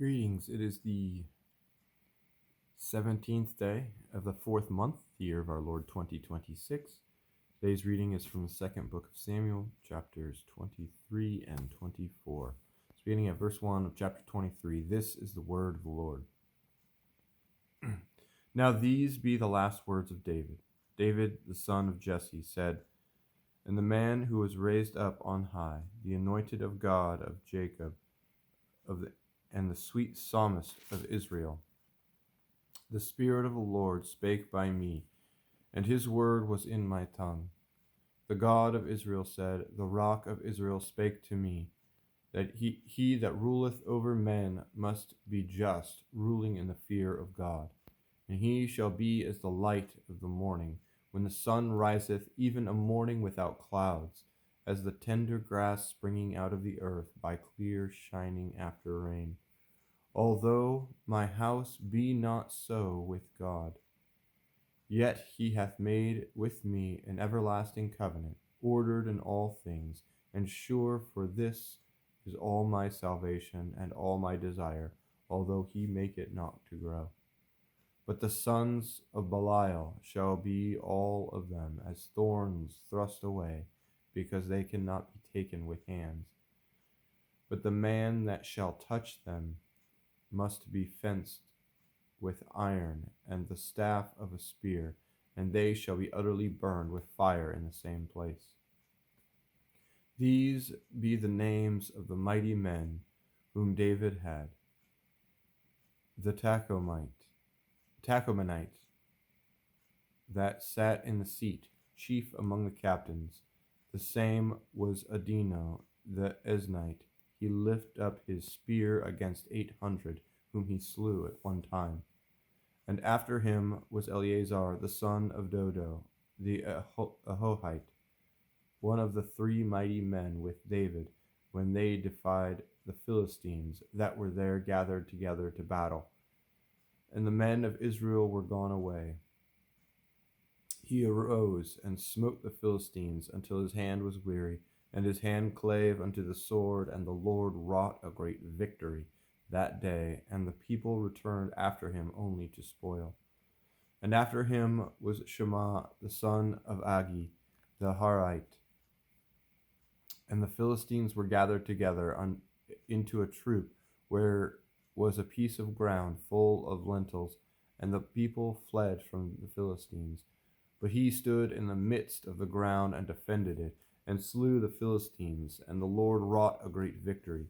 Greetings. It is the 17th day of the fourth month, the year of our Lord 2026. Today's reading is from the second book of Samuel, chapters 23 and 24. So beginning at verse 1 of chapter 23, this is the word of the Lord. Now these be the last words of David. David, the son of Jesse, said, And the man who was raised up on high, the anointed of God of Jacob, and the sweet psalmist of Israel. The Spirit of the Lord spake by me, and his word was in my tongue. The God of Israel said, The rock of Israel spake to me, that he that ruleth over men must be just, ruling in the fear of God. And he shall be as the light of the morning, when the sun riseth, even a morning without clouds, as the tender grass springing out of the earth by clear shining after rain. Although my house be not so with God, yet he hath made with me an everlasting covenant, ordered in all things, and sure, for this is all my salvation and all my desire, although he make it not to grow. But the sons of Belial shall be all of them as thorns thrust away, because they cannot be taken with hands. But the man that shall touch them must be fenced with iron and the staff of a spear, and they shall be utterly burned with fire in the same place. These be the names of the mighty men whom David had. The Tachomenite, that sat in the seat, chief among the captains. The same was Adino the Eznite. He lifted up his spear against 800, whom he slew at one time. And after him was Eleazar the son of Dodo, the Ahohite, one of the three mighty men with David, when they defied the Philistines that were there gathered together to battle. And the men of Israel were gone away. He arose and smote the Philistines until his hand was weary, and his hand clave unto the sword, and the Lord wrought a great victory that day, and the people returned after him only to spoil. And after him was Shema the son of Agi the Harite. And the Philistines were gathered together into a troop, where was a piece of ground full of lentils, and the people fled from the Philistines. But he stood in the midst of the ground and defended it, and slew the Philistines, and the Lord wrought a great victory.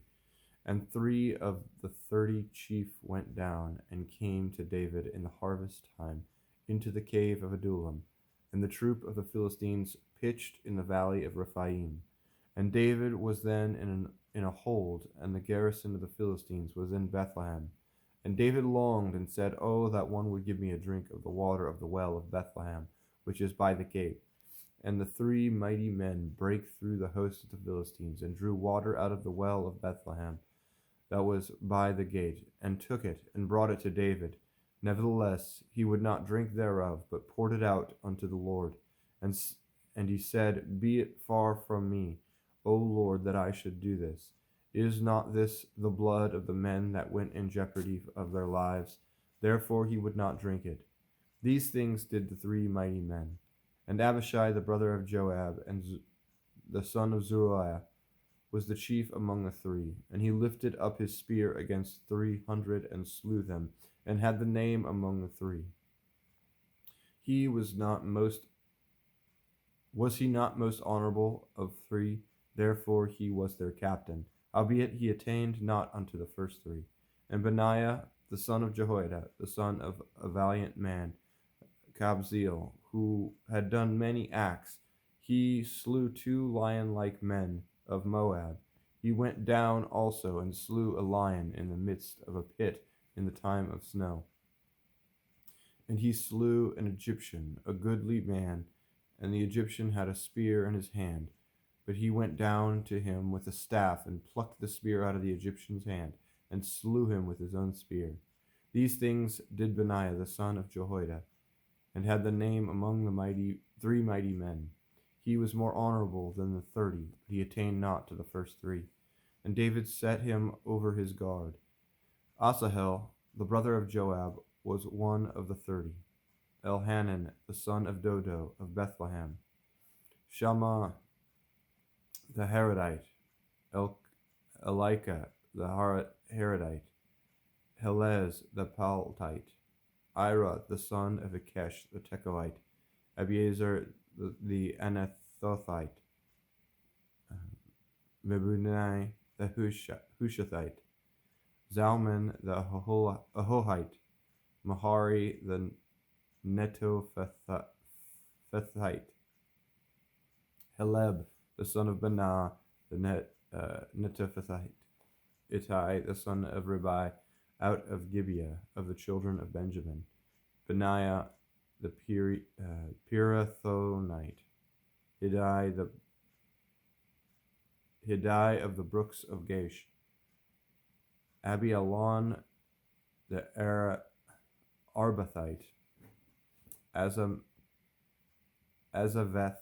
And 3 of the 30 chief went down, and came to David in the harvest time into the cave of Adullam, and the troop of the Philistines pitched in the valley of Rephaim. And David was then in a hold, and the garrison of the Philistines was in Bethlehem. And David longed and said, Oh, that one would give me a drink of the water of the well of Bethlehem, which is by the gate. And the 3 mighty men brake through the host of the Philistines, and drew water out of the well of Bethlehem that was by the gate, and took it, and brought it to David. Nevertheless, he would not drink thereof, but poured it out unto the Lord. And he said, Be it far from me, O Lord, that I should do this. Is not this the blood of the men that went in jeopardy of their lives? Therefore he would not drink it. These things did the 3 mighty men. And Abishai the brother of Joab, and the son of Zeruiah, was the chief among the 3. And he lifted up his spear against 300, and slew them, and had the name among the 3. Was he not most honorable of 3? Therefore he was their captain. Howbeit he attained not unto the first 3. And Benaiah the son of Jehoiada, the son of a valiant man, Kabzeel, who had done many acts, he slew 2 lion-like men of Moab. He went down also and slew a lion in the midst of a pit in the time of snow. And he slew an Egyptian, a goodly man, and the Egyptian had a spear in his hand. But he went down to him with a staff, and plucked the spear out of the Egyptian's hand, and slew him with his own spear. These things did Benaiah the son of Jehoiada, and had the name among the 3 mighty men. He was more honorable than the 30, but he attained not to the first 3. And David set him over his guard. Asahel, the brother of Joab, was one of the 30. Elhanan, the son of Dodo of Bethlehem. Shammah, the Harodite. Elika, the Harodite. Helez, the Paltite. Ira, the son of Ikesh, the Tekoite. Abiezer, the Anathothite. Mebunai, the Hushathite. Zalman, the Ahohite. Mahari, the Netophathite. Heleb, the son of Banah, the Netophathite. Ittai, the son of Ribai, out of Gibeah of the children of Benjamin. Benaiah, the Pirathonite. Hiddai of the brooks of Gaish. Abialon, the Arbathite. Azaveth,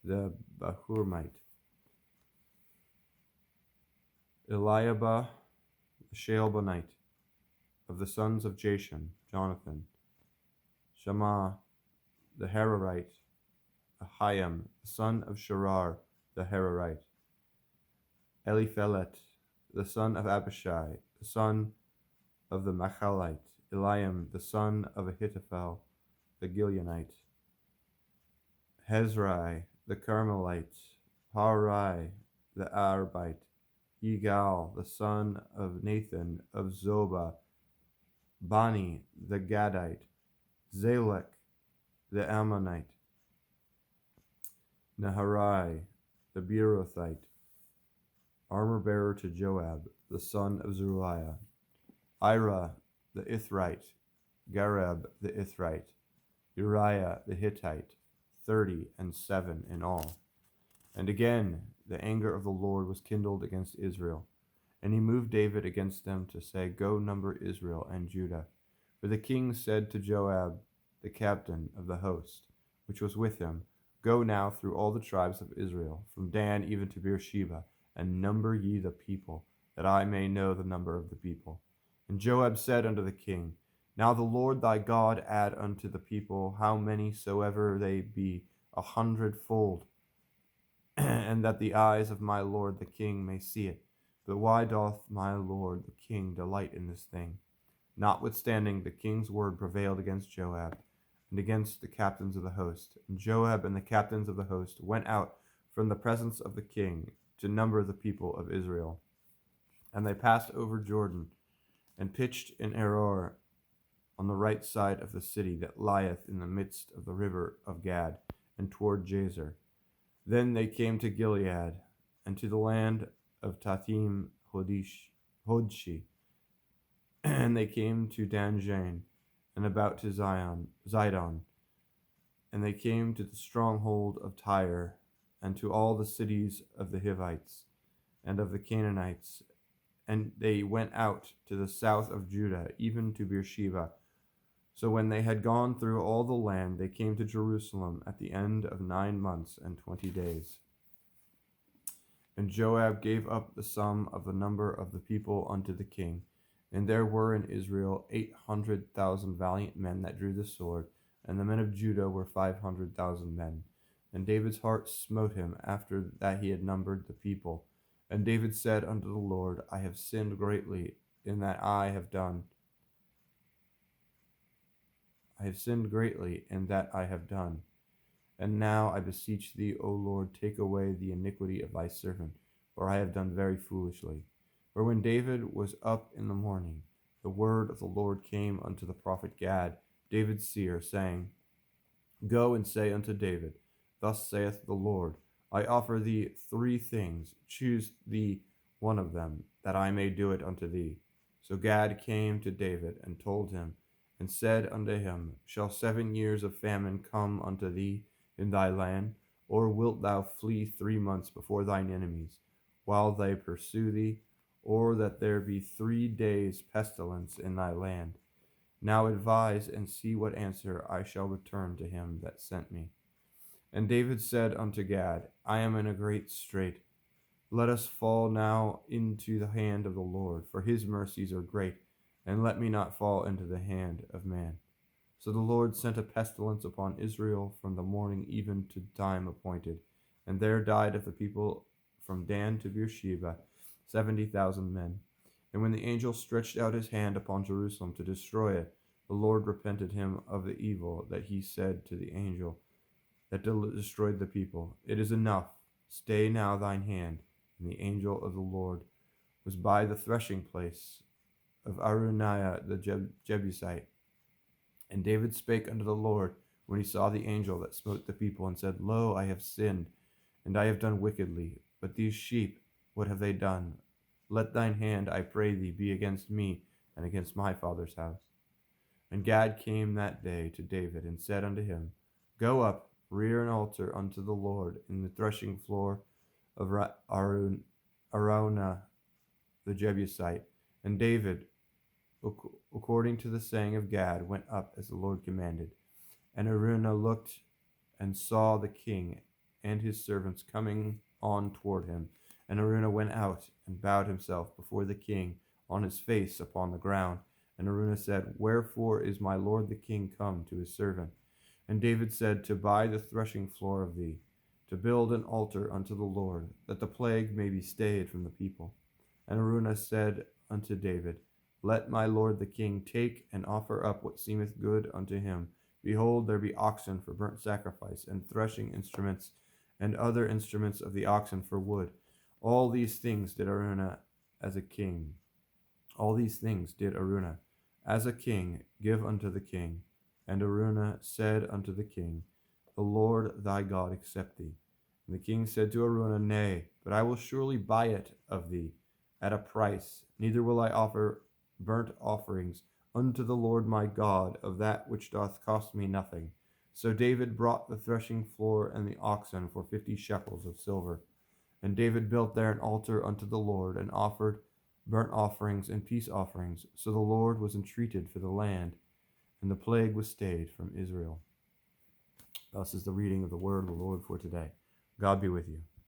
the Bahurmite. Eliabah, the Shealbonite. Of the sons of Jashan, Jonathan. Shammah, the Hararite. Ahiam, the son of Sharar, the Hararite. Eliphelet, the son of Abishai, the son of the Machalite. Eliam, the son of Ahithophel, the Gileonite. Hezrai, the Carmelite. Parai, the Arbite. Yigal, the son of Nathan of Zobah. Bani, the Gadite. Zalek, the Ammonite. Naharai, the Beerothite. Armor-bearer to Joab, the son of Zeruiah. Ira, the Ithrite. Gareb, the Ithrite. Uriah, the Hittite. 37 in all. And again, the anger of the Lord was kindled against Israel. And he moved David against them to say, Go number Israel and Judah. For the king said to Joab, the captain of the host, which was with him, Go now through all the tribes of Israel, from Dan even to Beersheba, and number ye the people, that I may know the number of the people. And Joab said unto the king, Now the Lord thy God add unto the people how many soever they be, 100-fold, and that the eyes of my lord the king may see it. But why doth my lord the king delight in this thing? Notwithstanding, the king's word prevailed against Joab, and against the captains of the host. And Joab and the captains of the host went out from the presence of the king to number the people of Israel. And they passed over Jordan, and pitched in Aror on the right side of the city that lieth in the midst of the river of Gad, and toward Jazer. Then they came to Gilead, and to the land of Tathim Hodshi, and they came to Danjane, and about to Zidon, and they came to the stronghold of Tyre, and to all the cities of the Hivites, and of the Canaanites, and they went out to the south of Judah, even to Beersheba. So when they had gone through all the land, they came to Jerusalem at the end of 9 months and 20 days. And Joab gave up the sum of the number of the people unto the king. And there were in Israel 800,000 valiant men that drew the sword, and the men of Judah were 500,000 men. And David's heart smote him after that he had numbered the people. And David said unto the Lord, I have sinned greatly in that I have done. And now I beseech thee, O Lord, take away the iniquity of thy servant, for I have done very foolishly. For when David was up in the morning, the word of the Lord came unto the prophet Gad, David's seer, saying, Go and say unto David, Thus saith the Lord, I offer thee 3 things, choose thee one of them, that I may do it unto thee. So Gad came to David, and told him, and said unto him, Shall 7 years of famine come unto thee in thy land? Or wilt thou flee 3 months before thine enemies, while they pursue thee? Or that there be 3 days pestilence in thy land? Now advise, and see what answer I shall return to him that sent me. And David said unto Gad, I am in a great strait. Let us fall now into the hand of the Lord, for his mercies are great, and let me not fall into the hand of man. So the Lord sent a pestilence upon Israel from the morning even to time appointed, and there died of the people from Dan to Beersheba 70,000 men. And when the angel stretched out his hand upon Jerusalem to destroy it, the Lord repented him of the evil that he said to the angel that destroyed the people, It is enough, stay now thine hand. And the angel of the Lord was by the threshing place of Aruniah the Jebusite. And David spake unto the Lord when he saw the angel that smote the people, and said, Lo, I have sinned, and I have done wickedly. But these sheep, what have they done? Let thine hand, I pray thee, be against me and against my father's house. And Gad came that day to David, and said unto him, Go up, rear an altar unto the Lord in the threshing floor of Araunah the Jebusite. And David, according to the saying of Gad, went up as the Lord commanded. And Araunah looked and saw the king and his servants coming on toward him. And Araunah went out and bowed himself before the king on his face upon the ground. And Araunah said, Wherefore is my lord the king come to his servant? And David said, To buy the threshing floor of thee, to build an altar unto the Lord, that the plague may be stayed from the people. And Araunah said unto David, Let my lord the king take and offer up what seemeth good unto him. Behold, there be oxen for burnt sacrifice, and threshing instruments, and other instruments of the oxen for wood. All these things did Araunah as a king. All these things did Araunah as a king give unto the king. And Araunah said unto the king, The Lord thy God accept thee. And the king said to Araunah, Nay, but I will surely buy it of thee at a price, neither will I offer burnt offerings unto the Lord my God of that which doth cost me nothing. So David brought the threshing floor and the oxen for 50 shekels of silver. And David built there an altar unto the Lord, and offered burnt offerings and peace offerings. So the Lord was entreated for the land, and the plague was stayed from Israel. Thus is the reading of the word of the Lord for today. God be with you.